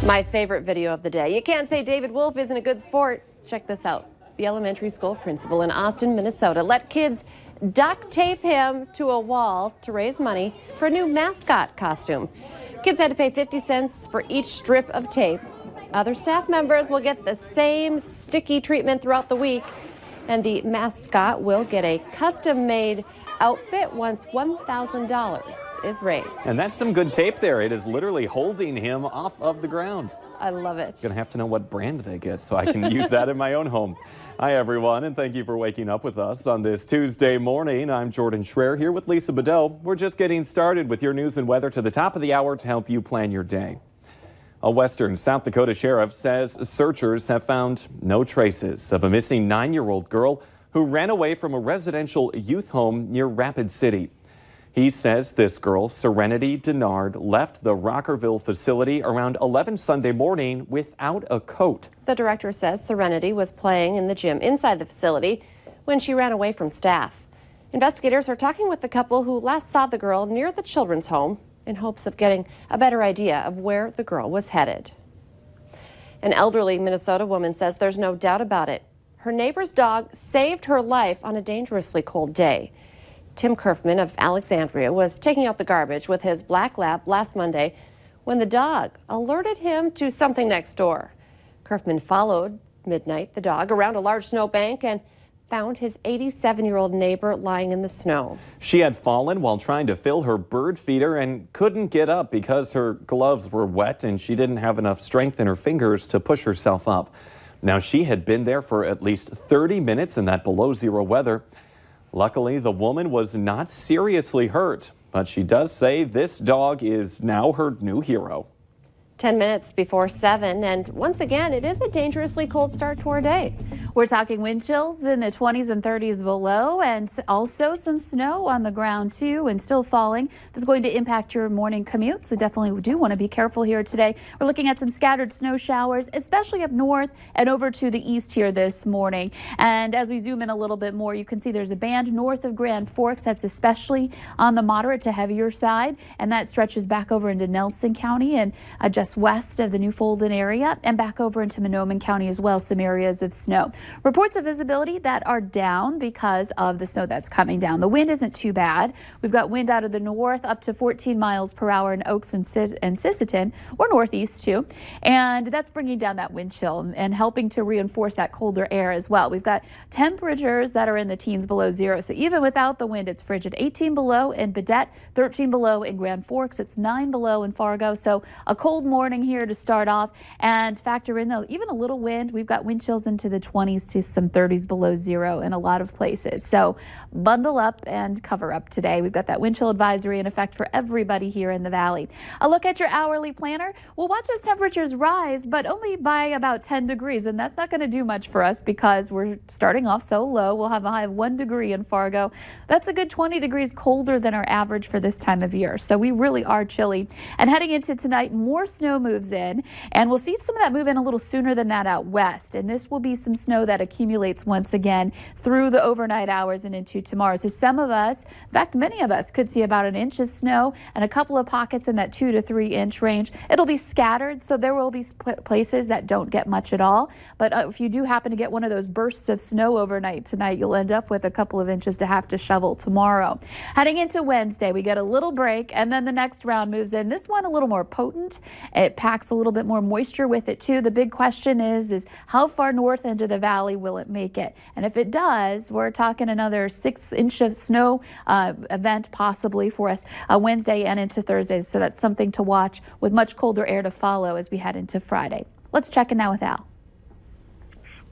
My favorite video of the day. You can't say David Wolf isn't a good sport. Check this out. The elementary school principal in Austin, Minnesota, let kids duct tape him to a wall to raise money for a new mascot costume. Kids had to pay 50 cents for each strip of tape. Other staff members will get the same sticky treatment throughout the week, and the mascot will get a custom-made outfit once $1,000 is raised. And that's some good tape there. It is literally holding him off of the ground. I love it. Gonna have to know what brand they get so I can use that in my own home. Hi, everyone, and thank you for waking up with us on this Tuesday morning. I'm Jordan Schreier here with Lisa Bedell. We're just getting started with your news and weather to the top of the hour to help you plan your day. A western South Dakota sheriff says searchers have found no traces of a missing 9-year-old girl who ran away from a residential youth home near Rapid City. He says this girl, Serenity Denard, left the Rockerville facility around 11 Sunday morning without a coat. The director says Serenity was playing in the gym inside the facility when she ran away from staff. Investigators are talking with the couple who last saw the girl near the children's home in hopes of getting a better idea of where the girl was headed. An elderly Minnesota woman says there's no doubt about it. Her neighbor's dog saved her life on a dangerously cold day. Tim Kerfman of Alexandria was taking out the garbage with his black lab last Monday when the dog alerted him to something next door. Kerfman followed midnight the dog around a large snowbank and found his 87-year-old neighbor lying in the snow. She had fallen while trying to fill her bird feeder and couldn't get up because her gloves were wet and she didn't have enough strength in her fingers to push herself up. Now, she had been there for at least 30 minutes in that below-zero weather. Luckily, the woman was not seriously hurt, but she does say this dog is now her new hero. 10 minutes before 7, and once again, it is a dangerously cold start to our day. We're talking wind chills in the 20s and 30s below, and also some snow on the ground too, and still falling. That's going to impact your morning commute, so definitely do want to be careful here today. We're looking at some scattered snow showers, especially up north and over to the east here this morning. And as we zoom in a little bit more, you can see there's a band north of Grand Forks that's especially on the moderate to heavier side, and that stretches back over into Nelson County and just west of the New Fulton area and back over into Mahnomen County as well, some areas of snow. Reports of visibility that are down because of the snow that's coming down. The wind isn't too bad. We've got wind out of the north up to 14 miles per hour in Oaks and Sisseton, or northeast too, and that's bringing down that wind chill and helping to reinforce that colder air as well. We've got temperatures that are in the teens below zero, so even without the wind, it's frigid. 18 below in Badette, 13 below in Grand Forks, it's 9 below in Fargo, so a cold morning here to start off, and factor in though even a little wind. We've got wind chills into the 20s to some 30s below zero in a lot of places, so bundle up and cover up today. We've got that wind chill advisory in effect for everybody here in the valley. A look at your hourly planner. We'll watch those temperatures rise, but only by about 10 degrees, and that's not going to do much for us because we're starting off so low. We'll have a high of 1 degree in Fargo. That's a good 20 degrees colder than our average for this time of year, so we really are chilly. And heading into tonight, more snow moves in, and we'll see some of that move in a little sooner than that out west, and this will be some snow that accumulates once again through the overnight hours and into tomorrow. So some of us, in fact many of us, could see about an inch of snow and a couple of pockets in that 2 to 3 inch range. It'll be scattered, so there will be places that don't get much at all, but if you do happen to get one of those bursts of snow overnight tonight, you'll end up with a couple of inches to have to shovel tomorrow. Heading into Wednesday, we get a little break, and then the next round moves in. This one a little more potent. It packs a little bit more moisture with it too. The big question is how far north into the valley will it make it? And if it does, we're talking another 6 inches of snow event possibly for us Wednesday and into Thursday. So that's something to watch with much colder air to follow as we head into Friday. Let's check in now with Al.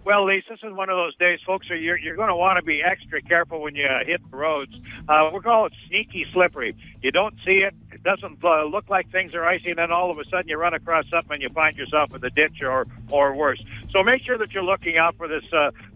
Well, Lisa, this is one of those days, folks, where you're going to want to be extra careful when you hit the roads. We're calling it sneaky slippery. You don't see it. It doesn't look like things are icy, and then all of a sudden you run across something and you find yourself in the ditch or worse. So make sure that you're looking out for this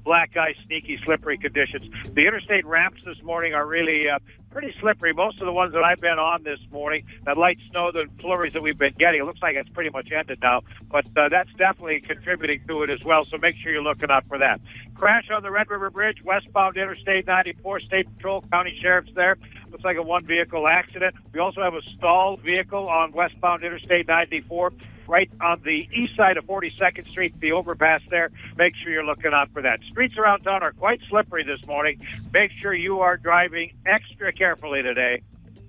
black ice, sneaky, slippery conditions. The interstate ramps this morning are really pretty slippery. Most of the ones that I've been on this morning, that light snow, the flurries that we've been getting, it looks like it's pretty much ended now, but that's definitely contributing to it as well, so make sure you're looking out for that. Crash on the Red River Bridge, westbound Interstate 94, State Patrol, County Sheriff's there. Looks like a one-vehicle accident. We also have a stalled vehicle on westbound Interstate 94. right on the east side of 42nd Street, the overpass there. Make sure you're looking out for that. Streets around town are quite slippery this morning. Make sure you are driving extra carefully today.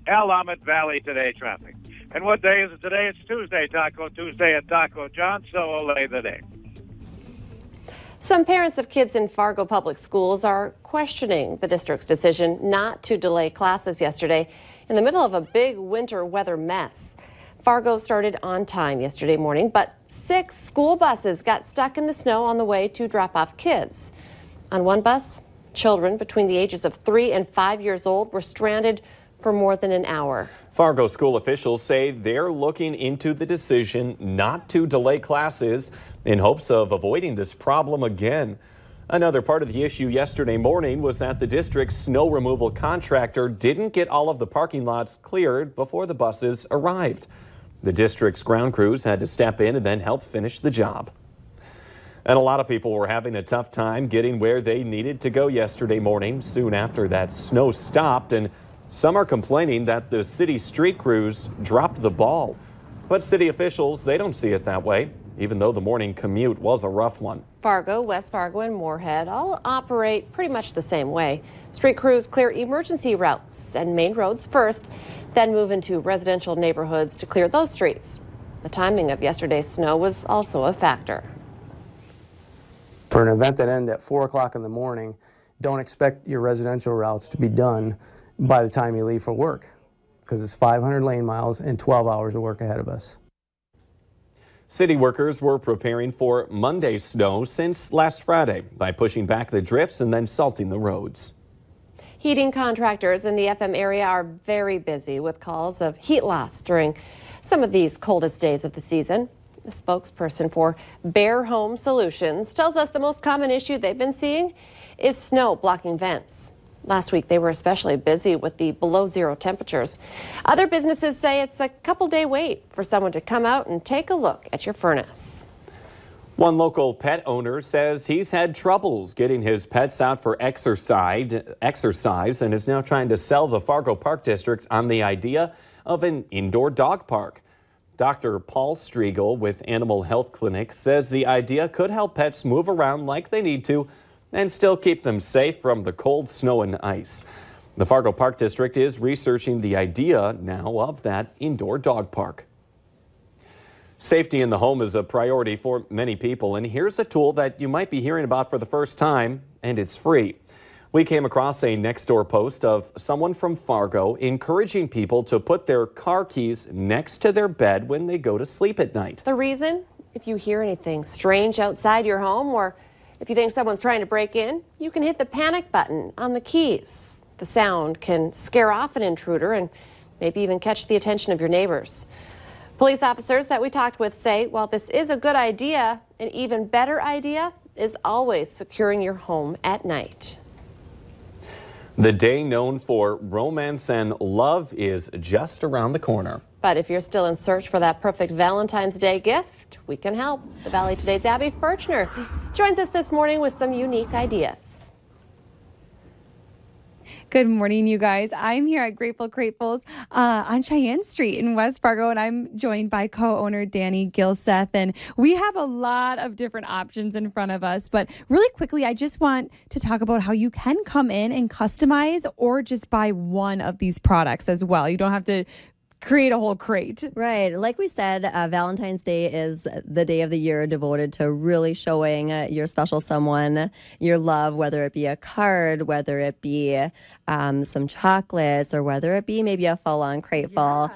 Willamette Valley Today traffic. And what day is it today? It's Tuesday, Taco Tuesday at Taco John, so Olay the day. Some parents of kids in Fargo Public Schools are questioning the district's decision not to delay classes yesterday in the middle of a big winter weather mess. Fargo started on time yesterday morning, but 6 school buses got stuck in the snow on the way to drop off kids. On one bus, children between the ages of 3 and 5 years old were stranded for more than an hour. Fargo school officials say they're looking into the decision not to delay classes in hopes of avoiding this problem again. Another part of the issue yesterday morning was that the district's snow removal contractor didn't get all of the parking lots cleared before the buses arrived. The district's ground crews had to step in and then help finish the job. And a lot of people were having a tough time getting where they needed to go yesterday morning soon after that snow stopped, and some are complaining that the city street crews dropped the ball. But city officials, they don't see it that way, even though the morning commute was a rough one. Fargo, West Fargo, and Moorhead all operate pretty much the same way. Street crews clear emergency routes and main roads first, then move into residential neighborhoods to clear those streets. The timing of yesterday's snow was also a factor. For an event that ended at 4 o'clock in the morning, don't expect your residential routes to be done by the time you leave for work, because it's 500 lane miles and 12 hours of work ahead of us. City workers were preparing for Monday's snow since last Friday by pushing back the drifts and then salting the roads. Heating contractors in the FM area are very busy with calls of heat loss during some of these coldest days of the season. The spokesperson for Bear Home Solutions tells us the most common issue they've been seeing is snow blocking vents. Last week, they were especially busy with the below zero temperatures. Other businesses say it's a couple-day wait for someone to come out and take a look at your furnace. One local pet owner says he's had troubles getting his pets out for exercise and is now trying to sell the Fargo Park District on the idea of an indoor dog park. Dr. Paul Striegel with Animal Health Clinic says the idea could help pets move around like they need to and still keep them safe from the cold, snow, and ice. The Fargo Park District is researching the idea now of that indoor dog park. Safety in the home is a priority for many people, and here's a tool that you might be hearing about for the first time, and it's free. We came across a Nextdoor post of someone from Fargo encouraging people to put their car keys next to their bed when they go to sleep at night. The reason? If you hear anything strange outside your home, or if you think someone's trying to break in, you can hit the panic button on the keys. The sound can scare off an intruder and maybe even catch the attention of your neighbors. Police officers that we talked with say while this is a good idea, an even better idea is always securing your home at night. The day known for romance and love is just around the corner. But if you're still in search for that perfect Valentine's Day gift, we can help. The Valley Today's Abby Furchner joins us this morning with some unique ideas. Good morning, you guys. I'm here at Grateful Grateful's on Cheyenne Street in West Fargo, and I'm joined by co-owner Danny Gilseth. And we have a lot of different options in front of us. But really quickly, I just want to talk about how you can come in and customize or just buy one of these products as well. You don't have to create a whole crate. Right. Like we said, Valentine's Day is the day of the year devoted to really showing your special someone your love, whether it be a card, whether it be some chocolates, or whether it be maybe a full-on crate full.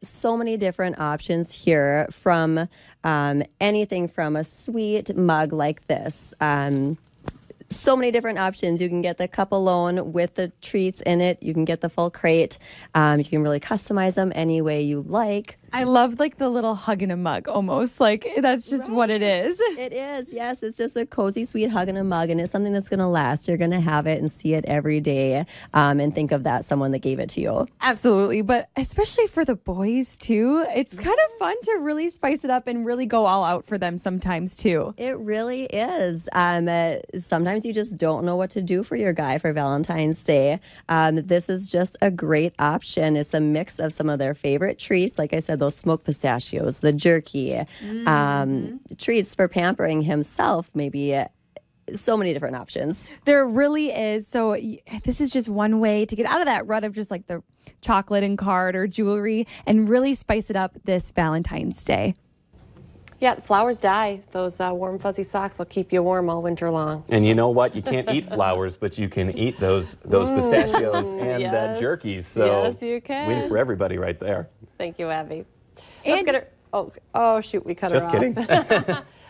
So many different options here, from anything from a sweet mug like this. So many different options. You can get the cup alone with the treats in it. You can get the full crate. You can really customize them any way you like. I love like the little hug in a mug almost. Like that's just what it is. It is. Yes. It's just a cozy, sweet hug in a mug, and it's something that's going to last. You're going to have it and see it every day and think of that someone that gave it to you. Absolutely. But especially for the boys too, it's kind of fun to really spice it up and really go all out for them sometimes too. It really is. Sometimes you just don't know what to do for your guy for Valentine's Day. This is just a great option. It's a mix of some of their favorite treats. Like I said, those those smoked pistachios, the jerky, treats for pampering himself, maybe so many different options. There really is. So this is just one way to get out of that rut of just like the chocolate and card or jewelry and really spice it up this Valentine's Day. Yeah, flowers die. Those warm fuzzy socks will keep you warm all winter long. And you know what? You can't eat flowers, but you can eat those pistachios and that jerky. So yes, you can. Win for everybody right there. Thank you, Abby. Let's get her. Oh, shoot, we cut her off. Just kidding.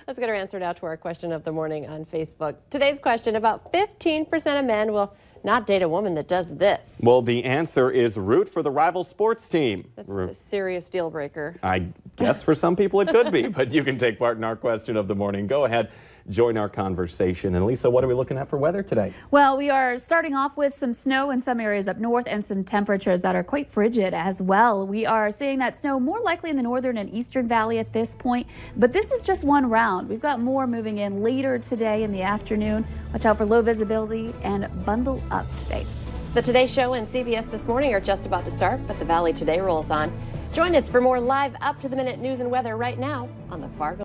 Let's get our answer now to our question of the morning on Facebook. Today's question: about 15% of men will not date a woman that does this. Well, the answer is root for the rival sports team. That's a serious deal breaker. I guess for some people it could be, but you can take part in our question of the morning. Go ahead, join our conversation. And Lisa, what are we looking at for weather today? Well, we are starting off with some snow in some areas up north and some temperatures that are quite frigid as well. We are seeing that snow more likely in the northern and eastern valley at this point, but this is just one round. We've got more moving in later today in the afternoon. Watch out for low visibility and bundle up today. The Today Show and CBS This Morning are just about to start, but the Valley Today rolls on. Join us for more live up-to-the-minute news and weather right now on the Fargo